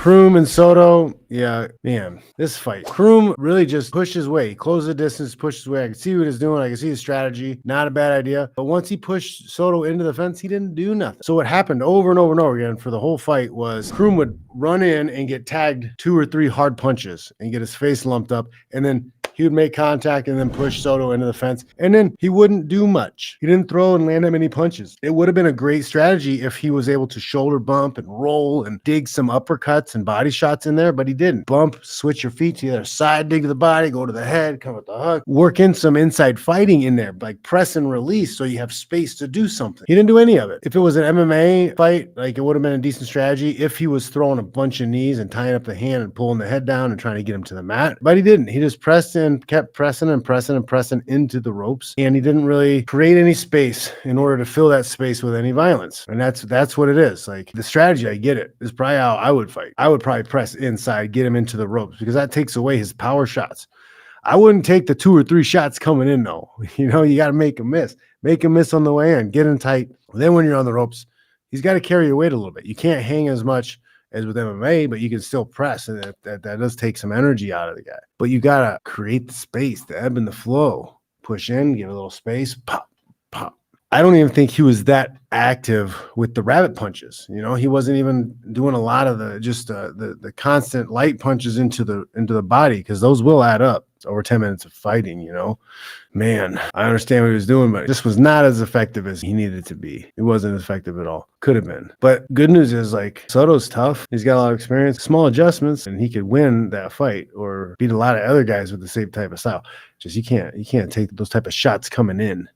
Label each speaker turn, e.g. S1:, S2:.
S1: Croom and Soto, yeah, man, this fight. Croom really just pushed his way. He closed the distance, pushed his way. I could see what he's doing. I could see his strategy. Not a bad idea. But once he pushed Soto into the fence, he didn't do nothing. So what happened over and over and over again for the whole fight was Croom would run in and get tagged 2 or 3 hard punches and get his face lumped up, and then he would make contact and then push Soto into the fence. And then he wouldn't do much. He didn't throw and land that many punches. It would have been a great strategy if he was able to shoulder bump and roll and dig some uppercuts and body shots in there, but he didn't. Bump, switch your feet to the other side, dig to the body, go to the head, come with the hook, work in some inside fighting in there, like press and release so you have space to do something. He didn't do any of it. If it was an MMA fight, like it would have been a decent strategy if he was throwing a bunch of knees and tying up the hand and pulling the head down and trying to get him to the mat, but he didn't. He just pressed in, kept pressing and pressing and pressing into the ropes, and he didn't really create any space in order to fill that space with any violence. And that's what it is. Like the strategy, I get it. Is probably how I would fight. I would probably press inside, get him into the ropes, because that takes away his power shots. I wouldn't take the 2 or 3 shots coming in though. You know, you got to make him miss. Make him miss on the way in, get him tight. Then when you're on the ropes, he's got to carry your weight a little bit. You can't hang as much as with MMA, but you can still press, and that does take some energy out of the guy. But you got to create the space, the ebb and the flow. Push in, give a little space, pop, pop. I don't even think he was that active with the rabbit punches. You know, he wasn't even doing a lot of the constant light punches into the body, because those will add up over 10 minutes of fighting, you know. Man, I understand what he was doing, but this was not as effective as he needed to be. It wasn't as effective at all. Could have been. But good news is, like, Soto's tough. He's got a lot of experience, small adjustments, and he could win that fight or beat a lot of other guys with the same type of style. Just you can't take those type of shots coming in.